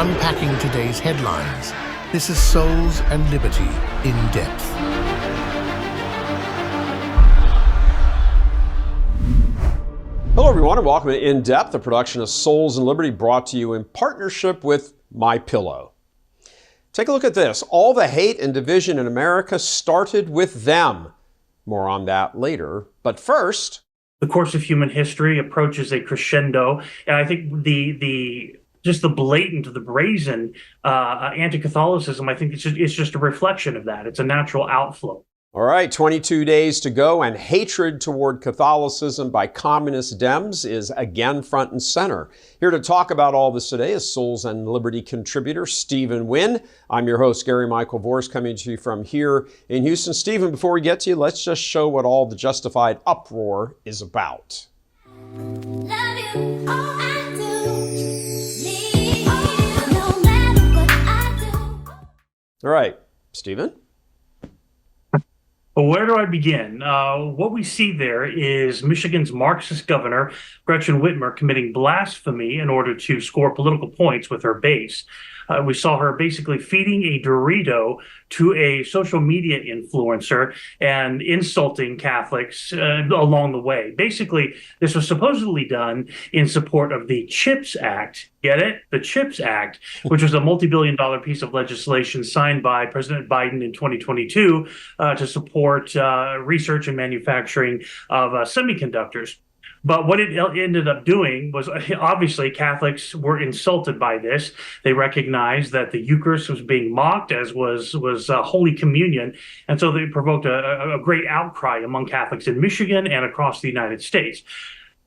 unpacking today's headlines. This is Souls and Liberty in Depth. Hello everyone and welcome to In Depth, a production of Souls and Liberty brought to you in partnership with MyPillow. Take a look at this. All the hate and division in America started with them. More on that later. But first, the course of human history approaches a crescendo, and I think the blatant, the brazen anti-Catholicism, I think it's just a reflection of that. It's a natural outflow. All right, 22 days to go, and hatred toward Catholicism by communist Dems is again front and center. Here to talk about all this today is Souls and Liberty contributor Stephen Wynn. I'm your host, Gary Michael Vorse, coming to you from here in Houston. Stephen, before we get to you, let's just show what all the justified uproar is about. Love you, all I do. Me, no matter what I do. All right, Stephen. Well, where do I begin? What we see there is Michigan's Marxist governor, Gretchen Whitmer, committing blasphemy in order to score political points with her base. We saw her basically feeding a Dorito to a social media influencer and insulting Catholics along the way. Basically, this was supposedly done in support of the CHIPS Act. Get it? The CHIPS Act, which was a multi-billion-dollar piece of legislation signed by President Biden in 2022 to support research and manufacturing of semiconductors. But what it ended up doing was, obviously, Catholics were insulted by this. They recognized that the Eucharist was being mocked, as was Holy Communion. And so they provoked a great outcry among Catholics in Michigan and across the United States.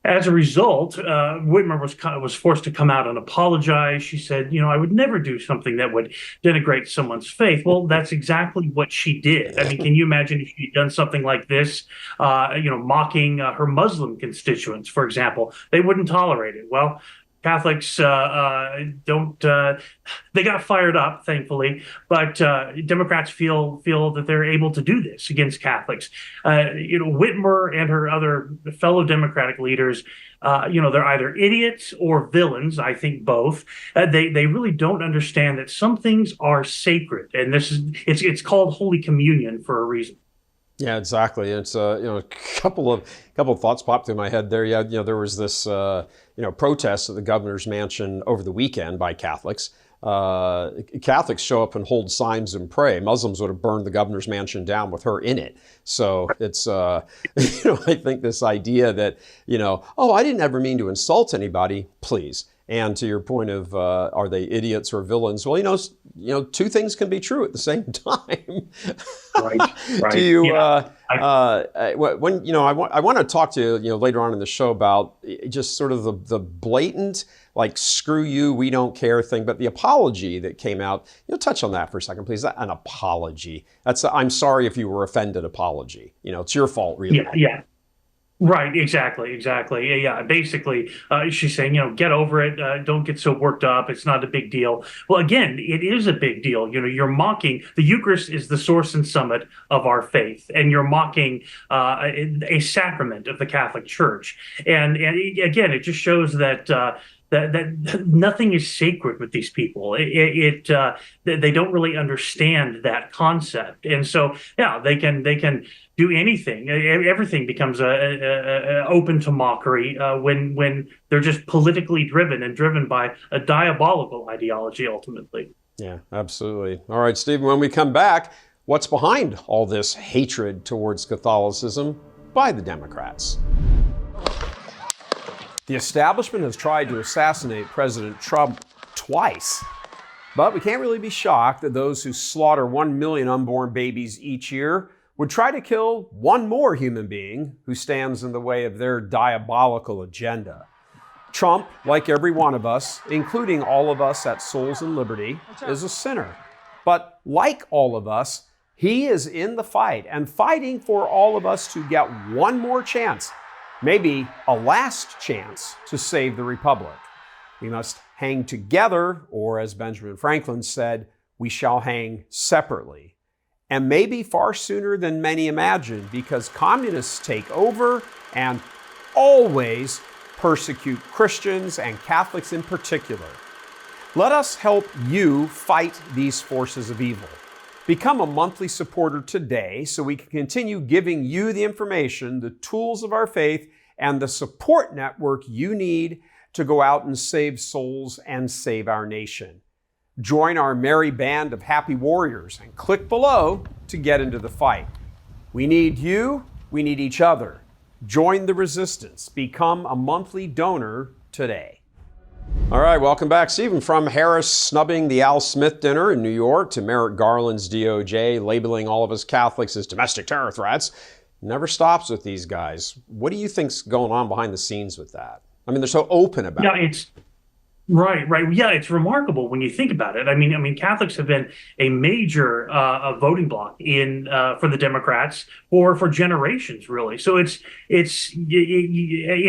As a result, Whitmer was forced to come out and apologize. She said, I would never do something that would denigrate someone's faith. Well, that's exactly what she did. I mean, can you imagine if she'd done something like this, mocking her Muslim constituents, for example? They wouldn't tolerate it. Well, Catholics they got fired up, thankfully, but Democrats feel that they're able to do this against Catholics. Whitmer and her other fellow Democratic leaders, they're either idiots or villains. I think both. They really don't understand that some things are sacred, and it's called Holy Communion for a reason. Yeah, exactly. It's a couple of thoughts popped through my head there. Yeah, there was this protest at the governor's mansion over the weekend by Catholics. Catholics show up and hold signs and pray. Muslims would have burned the governor's mansion down with her in it. So it's I think this idea that I didn't ever mean to insult anybody. Please. And to your point of are they idiots or villains? Well, two things can be true at the same time. Right. Do you? Yeah. I want to talk to you, later on in the show about just sort of the blatant, like, screw you, we don't care thing. But the apology that came out, touch on that for a second, please. An apology. That's I'm sorry if you were offended apology. It's your fault, really. Yeah. Right, exactly. Yeah, basically, she's saying, get over it. Don't get so worked up. It's not a big deal. Well, again, it is a big deal. You're mocking the Eucharist is the source and summit of our faith, and you're mocking a sacrament of the Catholic Church. And again, it just shows that that nothing is sacred with these people. They don't really understand that concept, and so they can do anything. Everything becomes open to mockery when they're just politically driven and driven by a diabolical ideology. Ultimately. Yeah, absolutely. All right, Stephen. When we come back, what's behind all this hatred towards Catholicism by the Democrats? The establishment has tried to assassinate President Trump twice, but we can't really be shocked that those who slaughter 1 million unborn babies each year would try to kill one more human being who stands in the way of their diabolical agenda. Trump, like every one of us, including all of us at Souls and Liberty, is a sinner. But like all of us, he is in the fight and fighting for all of us to get one more chance, maybe a last chance, to save the republic. We must hang together, or as Benjamin Franklin said, we shall hang separately. And maybe far sooner than many imagine, because communists take over and always persecute Christians and Catholics in particular. Let us help you fight these forces of evil. Become a monthly supporter today so we can continue giving you the information, the tools of our faith, and the support network you need to go out and save souls and save our nation. Join our merry band of happy warriors and click below to get into the fight. We need you, we need each other. Join the resistance. Become a monthly donor today. All right, welcome back. Stephen, from Harris snubbing the Al Smith dinner in New York to Merrick Garland's DOJ labeling all of us Catholics as domestic terror threats, never stops with these guys. What do you think's going on behind the scenes with that? I mean, they're so open about it. It's right. Yeah, it's remarkable when you think about it. I mean, Catholics have been a major voting bloc in for the Democrats for generations, really. So it's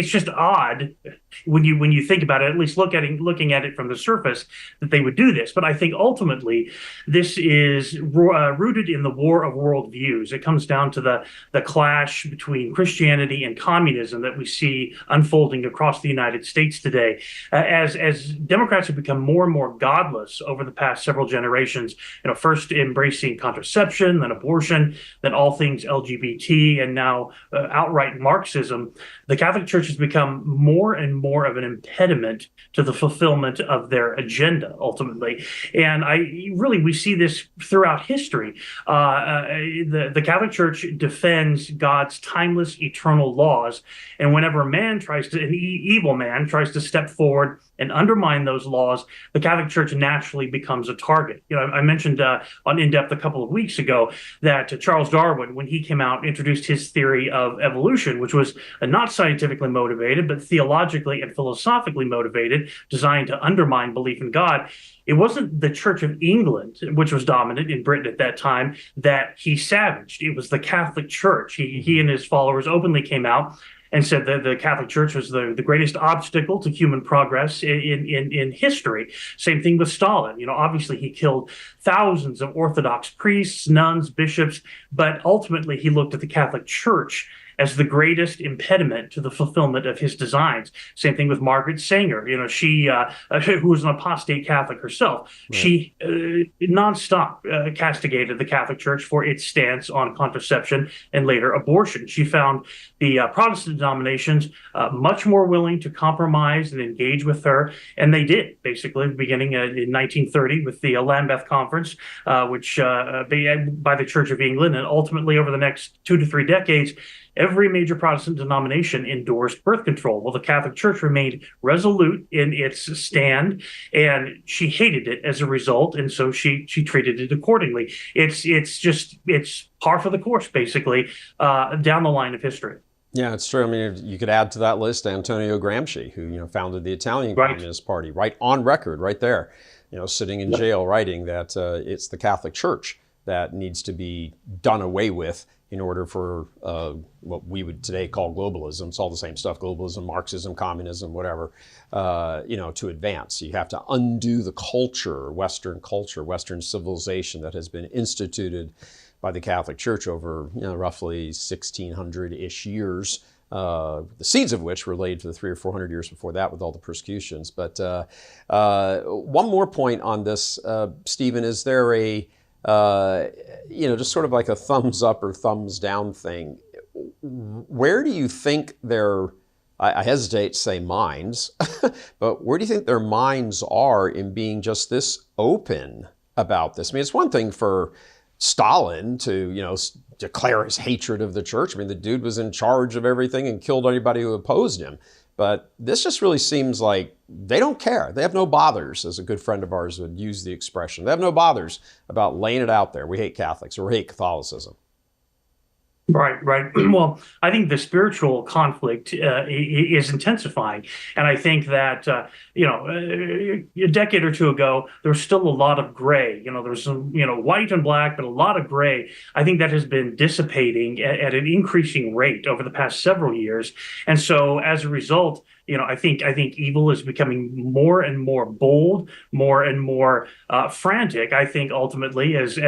just odd when you think about it. At least looking at it from the surface, that they would do this. But I think ultimately this is rooted in the war of worldviews. It comes down to the clash between Christianity and communism that we see unfolding across the United States today. As Democrats have become more and more godless over the past several generations, first embracing contraception, then abortion, then all things LGBT, and now outright Marxism, the Catholic Church has become more and more of an impediment to the fulfillment of their agenda, ultimately. And we see this throughout history. The Catholic Church defends God's timeless, eternal laws. And whenever an evil man tries to step forward and undermine those laws, the Catholic Church naturally becomes a target. I mentioned on In Depth a couple of weeks ago that Charles Darwin, when he came out, introduced his theory of evolution, which was not scientifically motivated, but theologically and philosophically motivated, designed to undermine belief in God. It wasn't the Church of England, which was dominant in Britain at that time, that he savaged. It was the Catholic Church. He and his followers openly came out and said that the Catholic Church was the greatest obstacle to human progress in history. Same thing with Stalin. Obviously he killed thousands of Orthodox priests, nuns, bishops, but ultimately he looked at the Catholic Church as the greatest impediment to the fulfillment of his designs. Same thing with Margaret Sanger. She, who was an apostate Catholic herself, right. She nonstop castigated the Catholic Church for its stance on contraception and later abortion. She found the Protestant denominations much more willing to compromise and engage with her, and they did, basically, beginning in 1930 with the Lambeth Conference, which by the Church of England, and ultimately over the next 2 to 3 decades, every major Protestant denomination endorsed birth control. Well, the Catholic Church remained resolute in its stand, and she hated it as a result, and so she treated it accordingly. It's par for the course, basically, down the line of history. Yeah, it's true. I mean, you could add to that list Antonio Gramsci, who founded the Italian Communist Party, right on record, right there, sitting in jail, writing that it's the Catholic Church that needs to be done away with in order for what we would today call globalism. It's all the same stuff: globalism, Marxism, communism, whatever. To advance, you have to undo the culture, Western civilization that has been instituted by the Catholic Church over roughly 1600-ish years, the seeds of which were laid for the 300 or 400 years before that with all the persecutions. But one more point on this, Stephen, is there a, just sort of like a thumbs up or thumbs down thing? Where do you think I hesitate to say minds, but where do you think their minds are in being just this open about this? I mean, it's one thing for Stalin to, declare his hatred of the church. I mean, the dude was in charge of everything and killed anybody who opposed him. But this just really seems like they don't care. They have no bothers, as a good friend of ours would use the expression. They have no bothers about laying it out there. We hate Catholics, or we hate Catholicism. Right. Well, I think the spiritual conflict is intensifying. And I think that, a decade or two ago, there was still a lot of gray. There was some, white and black, but a lot of gray. I think that has been dissipating at an increasing rate over the past several years. And so as a result, I think evil is becoming more and more bold, more and more frantic. I think ultimately as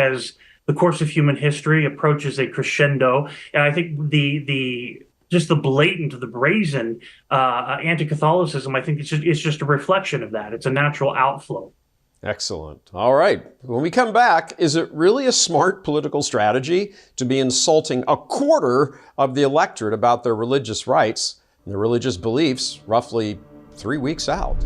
the course of human history approaches a crescendo, and I think the blatant, the brazen anti-Catholicism, I think it's just a reflection of that. It's a natural outflow. Excellent. All right. When we come back, is it really a smart political strategy to be insulting a quarter of the electorate about their religious rights and their religious beliefs roughly 3 weeks out?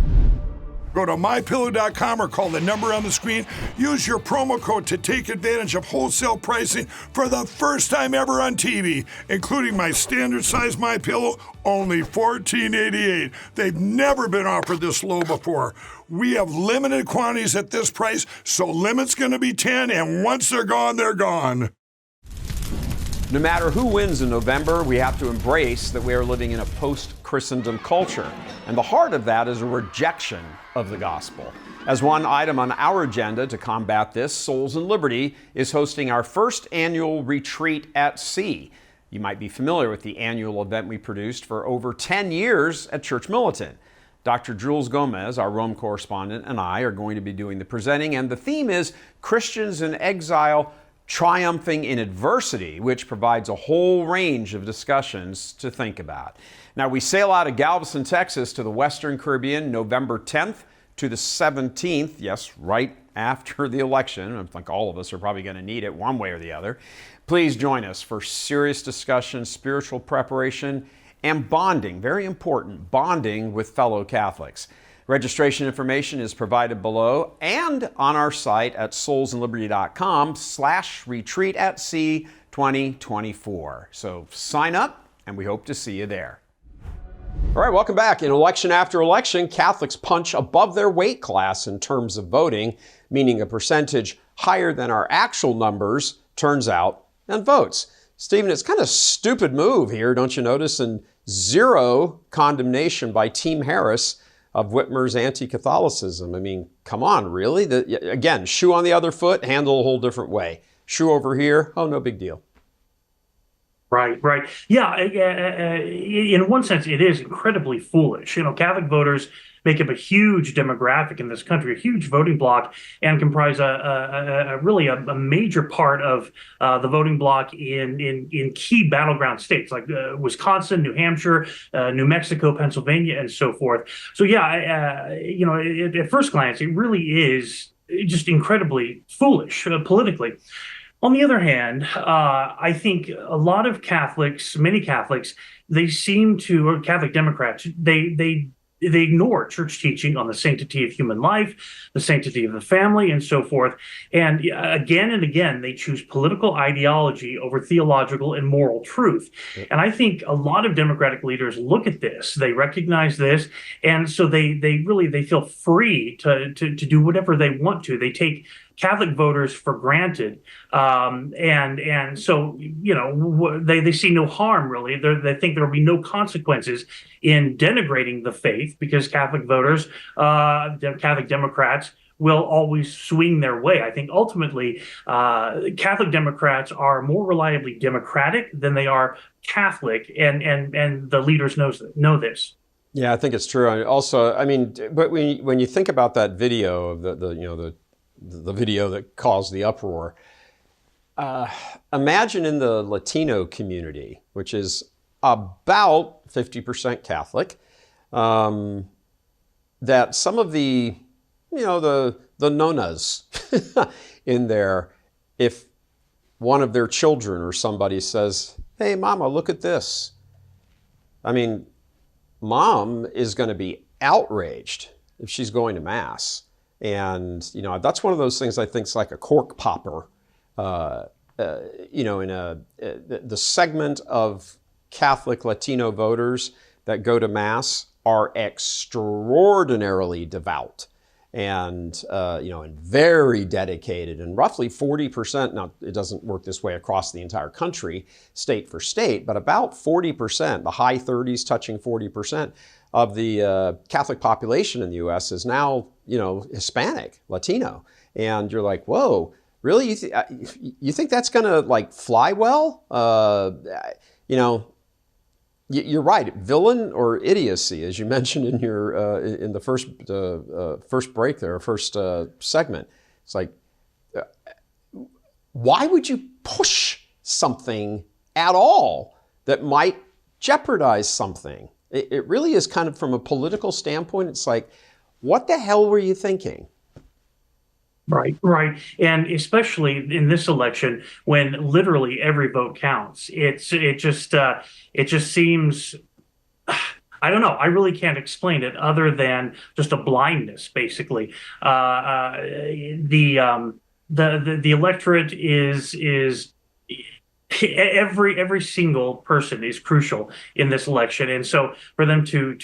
Go to mypillow.com or call the number on the screen. Use your promo code to take advantage of wholesale pricing for the first time ever on TV, including my standard size MyPillow, only $14.88. They've never been offered this low before. We have limited quantities at this price, so limit's going to be 10, and once they're gone, they're gone. No matter who wins in November, we have to embrace that we are living in a post-Christendom culture. And the heart of that is a rejection of the gospel. As one item on our agenda to combat this, Souls and Liberty is hosting our first annual retreat at sea. You might be familiar with the annual event we produced for over 10 years at Church Militant. Dr. Jules Gomez, our Rome correspondent, and I are going to be doing the presenting, and the theme is Christians in Exile Triumphing in Adversity, which provides a whole range of discussions to think about. Now, we sail out of Galveston, Texas to the Western Caribbean November 10th to the 17th, yes, right after the election. I think all of us are probably going to need it one way or the other. Please join us for serious discussion, spiritual preparation, and bonding, very important, bonding with fellow Catholics. Registration information is provided below and on our site at soulsandliberty.com/retreat-at-sea 2024. So sign up and we hope to see you there. All right, welcome back. In election after election, Catholics punch above their weight class in terms of voting, meaning a percentage higher than our actual numbers turns out and votes. Stephen, it's kind of a stupid move here, don't you notice? And zero condemnation by Team Harris of Whitmer's anti-Catholicism. I mean, come on, really? Again, shoe on the other foot, handle a whole different way. Shoe over here, oh, no big deal. Right. Yeah, in one sense, it is incredibly foolish. Catholic voters make up a huge demographic in this country, a huge voting bloc, and comprise really a major part of the voting bloc in key battleground states like Wisconsin, New Hampshire, New Mexico, Pennsylvania, and so forth. So yeah, at first glance, it really is just incredibly foolish politically. On the other hand, I think a lot of Catholics, many Catholics, they seem to, or Catholic Democrats, they ignore church teaching on the sanctity of human life, the sanctity of the family, and so forth. And again, they choose political ideology over theological and moral truth. And I think a lot of Democratic leaders look at this, they recognize this, and so they feel free to do whatever they want to. They take Catholic voters for granted, and so they see no harm really. They think there will be no consequences in denigrating the faith because Catholic voters, Catholic Democrats, will always swing their way. I think ultimately Catholic Democrats are more reliably Democratic than they are Catholic, and the leaders know this. Yeah, I think it's true. Also, I mean, but when you think about that video of the video that caused the uproar. Imagine in the Latino community, which is about 50% Catholic, that some of the nonas in there, if one of their children or somebody says, "Hey, Mama, look at this." I mean, Mom is going to be outraged if she's going to Mass. And, that's one of those things I think is like a cork popper, in the segment of Catholic Latino voters that go to Mass are extraordinarily devout and, and very dedicated, and roughly 40%, now it doesn't work this way across the entire country, state for state, but about 40%, the high 30s touching 40%, of the Catholic population in the U.S. is now, Hispanic, Latino. And you're like, whoa, really? You think that's going to fly well? You're right. Villain or idiocy, as you mentioned in your in the first break there, first segment. It's like, why would you push something at all that might jeopardize something? It really is kind of, from a political standpoint, it's like, what the hell were you thinking? Right, right. And especially in this election when literally every vote counts. It just seems, I don't know. I really can't explain it other than just a blindness, basically. The electorate is every single person is crucial in this election, and so for them to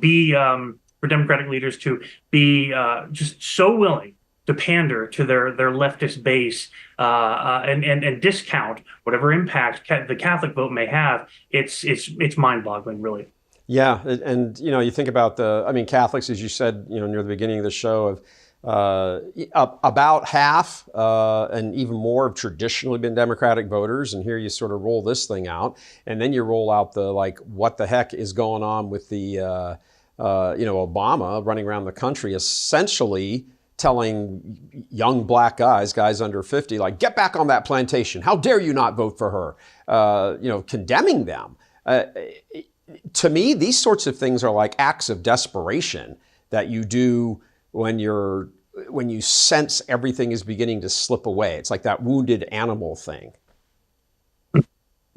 be for Democratic leaders to be just so willing to pander to their leftist base and discount whatever impact the Catholic vote may have, it's mind-boggling, really. Yeah, and you think about I mean, Catholics, as you said, near the beginning of the show, of about half and even more have traditionally been Democratic voters, and here you sort of roll this thing out, and then you roll out the what the heck is going on with the Obama running around the country, essentially telling young black guys under 50, get back on that plantation. How dare you not vote for her? Condemning them. To me, these sorts of things are like acts of desperation that you do when you sense everything is beginning to slip away. It's like that wounded animal thing.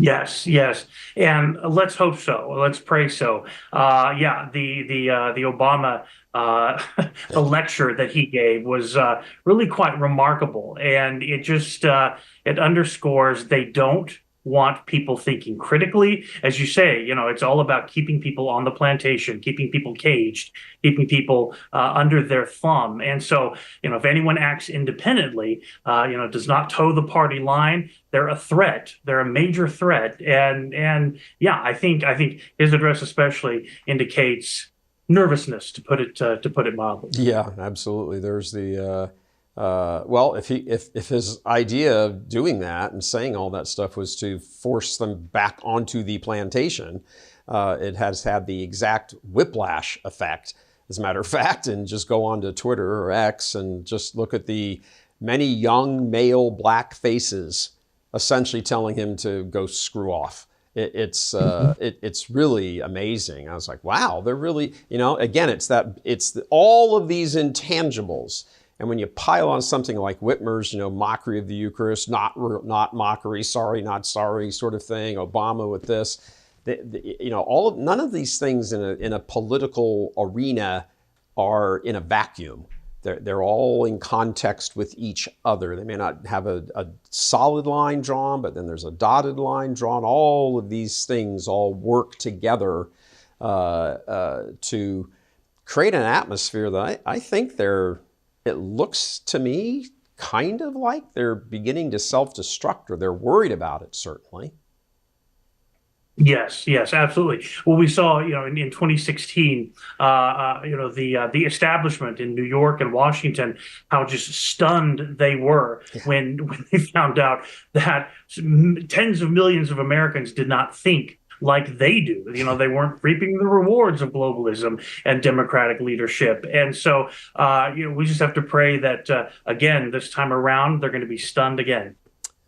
Yes, yes, and let's hope so. Let's pray so. Yeah, the Obama the lecture that he gave was really quite remarkable, and it underscores they don't want people thinking critically. As you say, it's all about keeping people on the plantation, keeping people caged, keeping people under their thumb. And so, if anyone acts independently, does not toe the party line, they're a threat. They're a major threat. And yeah, I think his address especially indicates nervousness, to put it mildly. Yeah, absolutely. There's the well, if his idea of doing that and saying all that stuff was to force them back onto the plantation, it has had the exact whiplash effect, as a matter of fact. And just go on to Twitter or X and just look at the many young male black faces essentially telling him to go screw off. It's really amazing. I was like, wow, they're really, again, it's all of these intangibles. And when you pile on something like Whitmer's, mockery of the Eucharist, not mockery, sorry, not sorry sort of thing, Obama with this, none of these things in a political arena are in a vacuum. They're all in context with each other. They may not have a solid line drawn, but then there's a dotted line drawn. All of these things all work together to create an atmosphere that I think it looks to me kind of like they're beginning to self-destruct, or they're worried about it, certainly. Yes, yes, absolutely. Well, we saw, in 2016, the establishment in New York and Washington, how just stunned they were when they found out that tens of millions of Americans did not think like they do. They weren't reaping the rewards of globalism and democratic leadership. And so, we just have to pray that, again, this time around, they're going to be stunned again.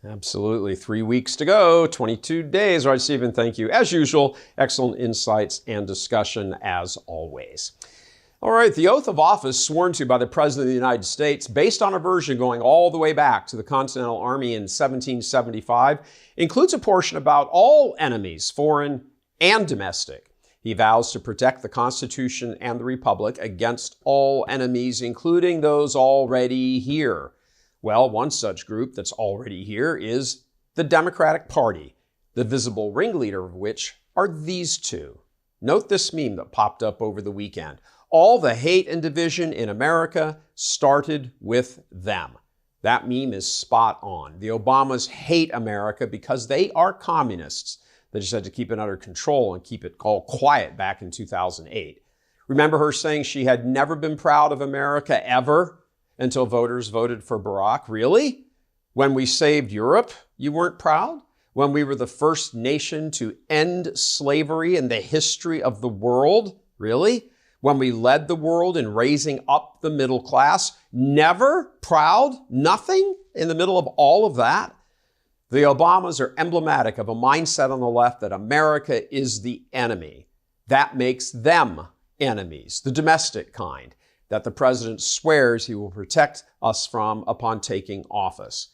Absolutely. 3 weeks to go, 22 days. All right, Stephen, thank you. As usual, excellent insights and discussion as always. All right, the oath of office sworn to by the President of the United States, based on a version going all the way back to the Continental Army in 1775, includes a portion about all enemies, foreign and domestic. He vows to protect the Constitution and the Republic against all enemies, including those already here. Well, one such group that's already here is the Democratic Party, the visible ringleader of which are these two. Note this meme that popped up over the weekend. All the hate and division in America started with them. That meme is spot on. The Obamas hate America because they are communists. They just had to keep it under control and keep it all quiet back in 2008. Remember her saying she had never been proud of America ever until voters voted for Barack? Really? When we saved Europe, you weren't proud? When we were the first nation to end slavery in the history of the world? Really? When we led the world in raising up the middle class? Never proud? Nothing in the middle of all of that? The Obamas are emblematic of a mindset on the left that America is the enemy. That makes them enemies, the domestic kind. that the president swears he will protect us from upon taking office.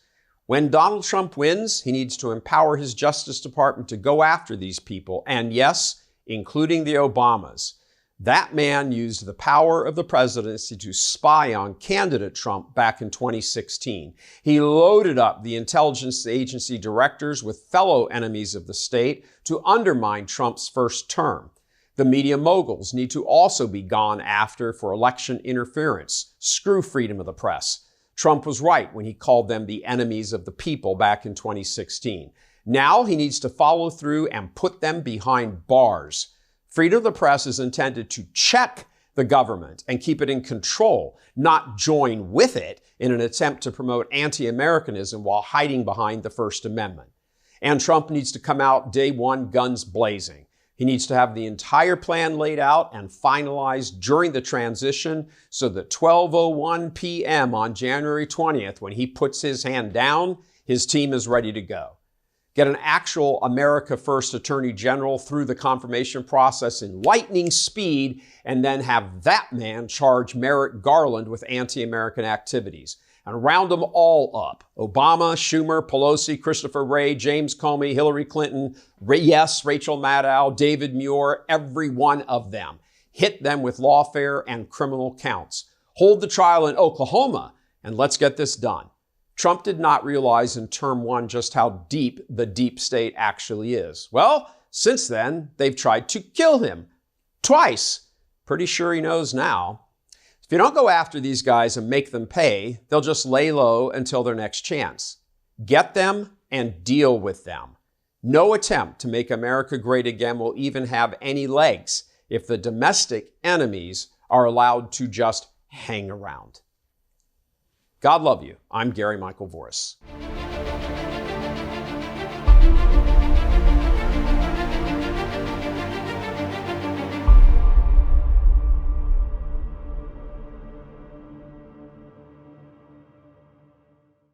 When Donald Trump wins, he needs to empower his Justice Department to go after these people, and yes, including the Obamas. That man used the power of the presidency to spy on candidate Trump back in 2016. He loaded up the intelligence agency directors with fellow enemies of the state to undermine Trump's first term. The media moguls need to also be gone after for election interference. Screw freedom of the press. Trump was right when he called them the enemies of the people back in 2016. Now he needs to follow through and put them behind bars. Freedom of the press is intended to check the government and keep it in control, not join with it in an attempt to promote anti-Americanism while hiding behind the First Amendment. And Trump needs to come out day one, guns blazing. He needs to have the entire plan laid out and finalized during the transition so that 12:01 p.m. on January 20th, when he puts his hand down, his team is ready to go. Get an actual America First Attorney General through the confirmation process in lightning speed, and then have that man charge Merrick Garland with anti-American activities. And round them all up. Obama, Schumer, Pelosi, Christopher Wray, James Comey, Hillary Clinton, Rachel Maddow, David Muir, every one of them. Hit them with lawfare and criminal counts. Hold the trial in Oklahoma, and let's get this done. Trump did not realize in term one just how deep the deep state actually is. Well, since then, they've tried to kill him twice. Pretty sure he knows now. If you don't go after these guys and make them pay, they'll just lay low until their next chance. Get them and deal with them. No attempt to make America great again will even have any legs if the domestic enemies are allowed to just hang around. God love you. I'm Gary Michael Voris.